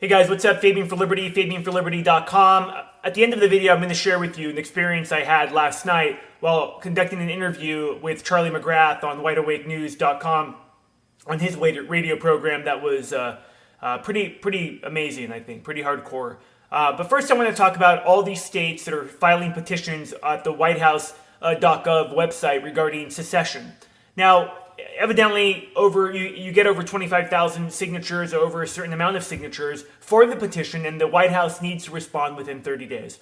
Hey guys, what's up? Fabian for Liberty, FabianForLiberty.com. At the end of the video, I'm going to share with you an experience I had last night while conducting an interview with Charlie McGrath on WideAwakeNews.com on his radio program that was pretty amazing, I think, pretty hardcore. But first I want to talk about all these states that are filing petitions at the WhiteHouse.gov website regarding secession. Now, evidently, you get over 25,000 signatures, or over a certain amount of signatures for the petition, and the White House needs to respond within 30 days.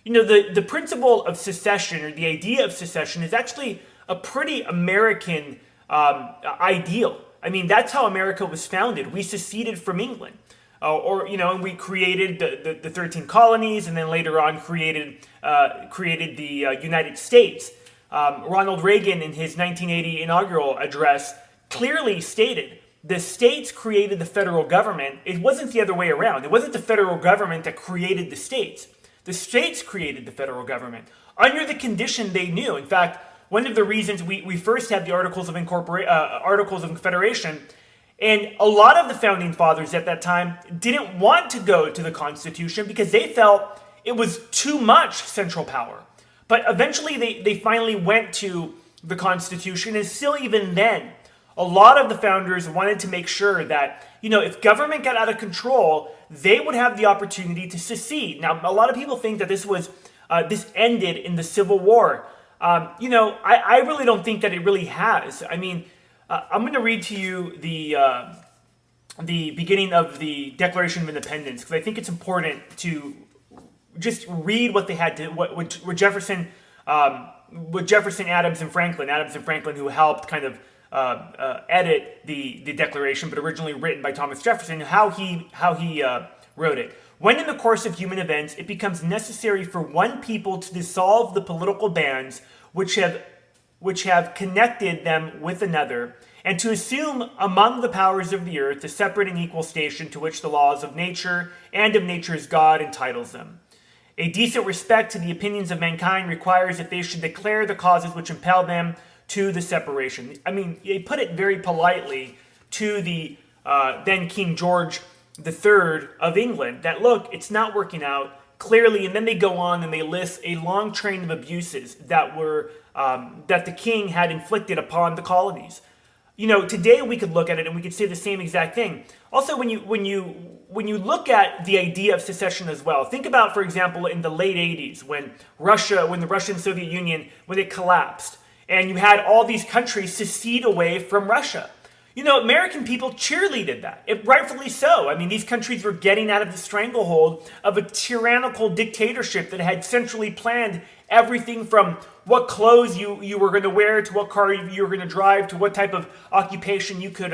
You know, the principle of secession, or the idea of secession, is actually a pretty American ideal. I mean, that's how America was founded. We seceded from England. And we created the 13 colonies, and then later on created the United States. Ronald Reagan, in his 1980 inaugural address, clearly stated the states created the federal government. It wasn't the other way around. It wasn't the federal government that created the states. The states created the federal government under the condition they knew. In fact, one of the reasons we first had the Articles of Confederation, and a lot of the founding fathers at that time didn't want to go to the Constitution because they felt it was too much central power. But eventually they finally went to the Constitution, and still even then, a lot of the founders wanted to make sure that, if government got out of control, they would have the opportunity to secede. Now, a lot of people think that this ended in the Civil War. I really don't think that it really has. I mean, I'm going to read to you the beginning of the Declaration of Independence, because I think it's important to just read what they had to, what Jefferson, Adams and Franklin, who helped kind of edit the Declaration, but originally written by Thomas Jefferson, how he wrote it. When in the course of human events it becomes necessary for one people to dissolve the political bands which have connected them with another, and to assume among the powers of the earth a separate and equal station to which the laws of nature and of nature's God entitles them. A decent respect to the opinions of mankind requires that they should declare the causes which impel them to the separation. I mean, they put it very politely to the then King George III of England that, look, it's not working out clearly. And then they go on and they list a long train of abuses that the king had inflicted upon the colonies. Today we could look at it and we could say the same exact thing. Also, when you look at the idea of secession as well, think about, for example, in the late 80s when the Russian Soviet Union, when it collapsed, and you had all these countries secede away from Russia. American people cheerleaded that. Rightfully so. I mean, these countries were getting out of the stranglehold of a tyrannical dictatorship that had centrally planned everything from what clothes you were going to wear, to what car you were going to drive, to what type of occupation you could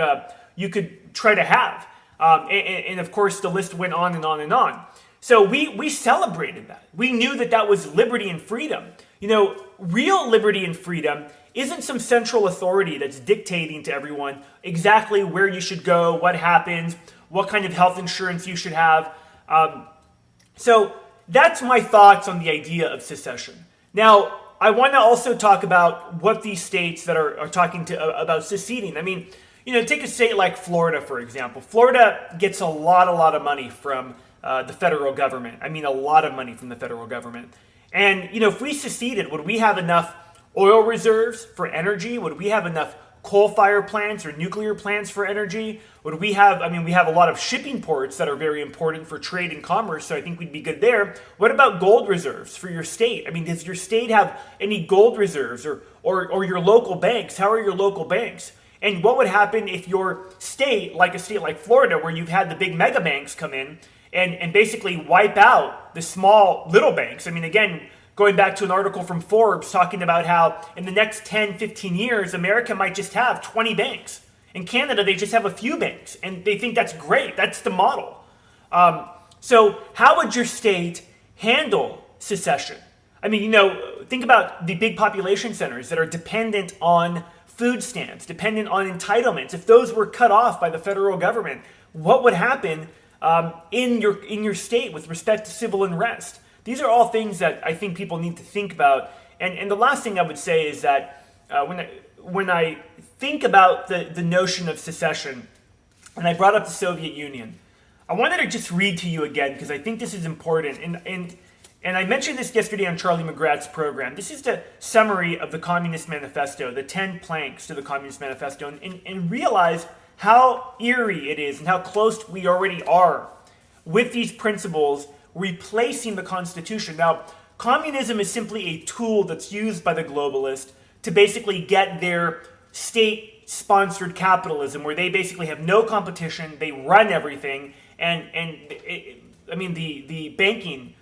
try to have. And of course, the list went on and on and on. So we celebrated that. We knew that was liberty and freedom. Real liberty and freedom isn't some central authority that's dictating to everyone exactly where you should go, what happens, what kind of health insurance you should have. So that's my thoughts on the idea of secession. Now, I want to also talk about what these states that are talking about seceding. I mean, take a state like Florida, for example. Florida gets a lot of money from the federal government. I mean, a lot of money from the federal government. And, if we seceded, would we have enough oil reserves for energy? Would we have enough coal-fired plants or nuclear plants for energy? We have a lot of shipping ports that are very important for trade and commerce, so I think we'd be good there. What about gold reserves for your state? I mean, does your state have any gold reserves, or your local banks? How are your local banks? And what would happen if your state, like a state like Florida, where you've had the big mega banks come in and basically wipe out the small little banks? I mean, again, going back to an article from Forbes talking about how in the next 10, 15 years, America might just have 20 banks. In Canada, they just have a few banks, and they think that's great. That's the model. So how would your state handle secession? I mean, think about the big population centers that are dependent on food stamps, dependent on entitlements. If those were cut off by the federal government, what would happen in your state with respect to civil unrest? These are all things that I think people need to think about. And the last thing I would say is that when I think about the notion of secession, and I brought up the Soviet Union, I wanted to just read to you again because I think this is important. And I mentioned this yesterday on Charlie McGrath's program. This is the summary of the Communist Manifesto, the 10 planks to the Communist Manifesto, and realize how eerie it is and how close we already are with these principles replacing the Constitution. Now, communism is simply a tool that's used by the globalists to basically get their state-sponsored capitalism, where they basically have no competition, they run everything, the banking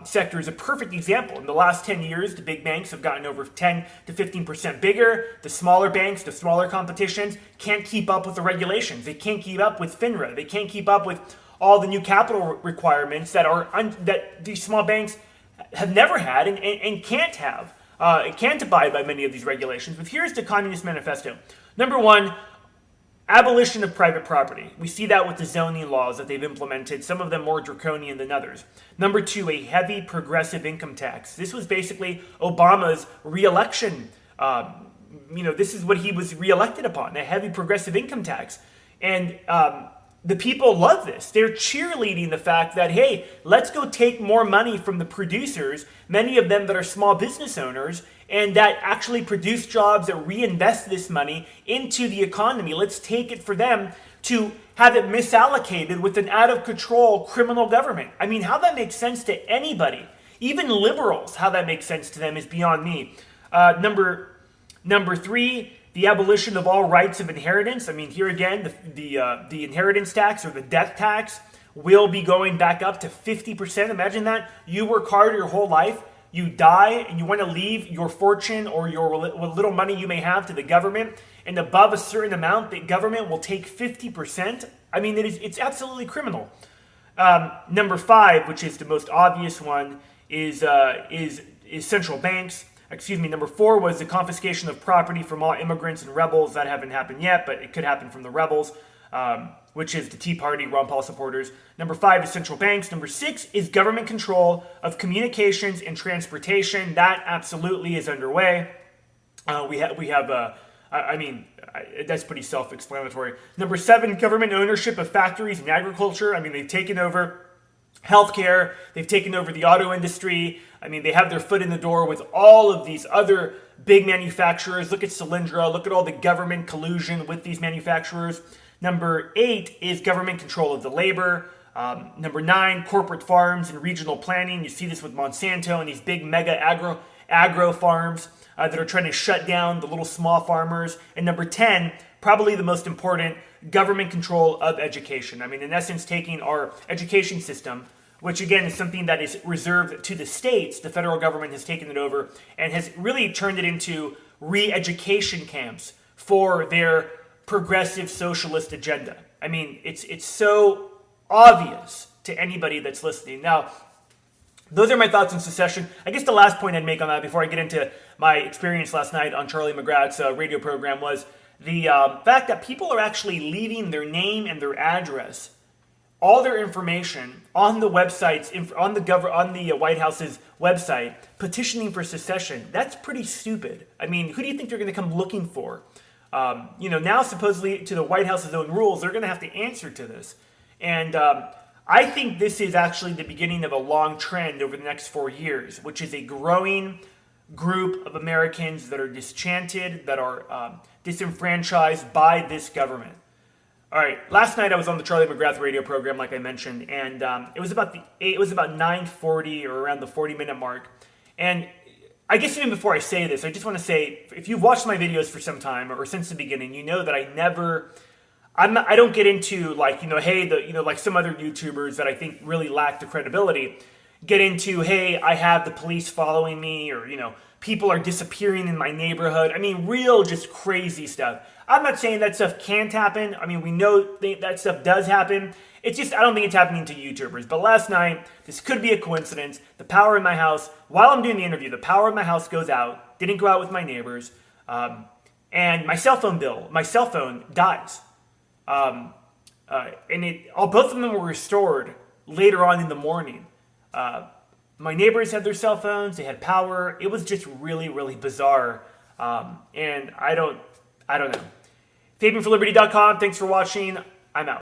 sector is a perfect example. In the last 10 years, the big banks have gotten over 10 to 15% bigger. The smaller banks, the smaller competitions, can't keep up with the regulations. They can't keep up with FINRA. They can't keep up with all the new capital requirements that these small banks have never had and can't have. Can't abide by many of these regulations. But here's the Communist Manifesto. Number one, abolition of private property. We see that with the zoning laws that they've implemented, some of them more draconian than others. Number two, a heavy progressive income tax. This was basically Obama's re-election. This is what he was re-elected upon, a heavy progressive income tax. And the people love this. They're cheerleading the fact that, hey, let's go take more money from the producers, many of them that are small business owners, and that actually produce jobs that reinvest this money into the economy. Let's take it for them to have it misallocated with an out-of-control criminal government. I mean, how that makes sense to anybody, even liberals, how that makes sense to them is beyond me. Number three, the abolition of all rights of inheritance. I mean, here again, the inheritance tax or the death tax will be going back up to 50%. Imagine that. You work hard your whole life, you die, and you want to leave your fortune or what little money you may have to the government, and above a certain amount, the government will take 50%. I mean, it's absolutely criminal. Number five, which is the most obvious one, is central banks. Number four was the confiscation of property from all immigrants and rebels. That haven't happened yet, but it could happen from the rebels, which is the Tea Party, Ron Paul supporters. Number five is central banks. Number six is government control of communications and transportation. That absolutely is underway. That's pretty self-explanatory. Number seven, government ownership of factories and agriculture. I mean, they've taken over healthcare, they've taken over the auto industry. I mean, they have their foot in the door with all of these other big manufacturers. Look at Solyndra, look at all the government collusion with these manufacturers. Number eight is government control of the labor. Number nine, corporate farms and regional planning. You see this with Monsanto and these big mega agro farms that are trying to shut down the little small farmers. And number 10, probably the most important, government control of education. I mean, in essence, taking our education system, which again is something that is reserved to the states. The federal government has taken it over and has really turned it into re-education camps for their progressive socialist agenda. I mean, it's so obvious to anybody that's listening. Now, those are my thoughts on secession. I guess the last point I'd make on that before I get into my experience last night on Charlie McGrath's radio program was the fact that people are actually leaving their name and their address, all their information on the websites, on the White House's website, petitioning for secession. That's pretty stupid. I mean, who do you think they're going to come looking for? Now supposedly to the White House's own rules, they're going to have to answer to this. And I think this is actually the beginning of a long trend over the next 4 years, which is a growing group of Americans that are disenchanted, that are disenfranchised by this government. All right, last night I was on the Charlie McGrath radio program, like I mentioned, and it was about 9:40 or around the 40-minute mark. And I guess even before I say this, I just want to say, if you've watched my videos for some time or since the beginning, you know that I don't get into like some other YouTubers that I think really lack the credibility, get into, hey, I have the police following me, or people are disappearing in my neighborhood. I mean, real just crazy stuff. I'm not saying that stuff can't happen. I mean, we know that stuff does happen. It's just, I don't think it's happening to YouTubers. But last night, this could be a coincidence. The power in my house, while I'm doing the interview, the power in my house goes out. Didn't go out with my neighbors. And my cell phone dies. Both of them were restored later on in the morning. My neighbors had their cell phones. They had power. It was just really, really bizarre. And I don't know. Tapingforliberty.com. Thanks for watching. I'm out.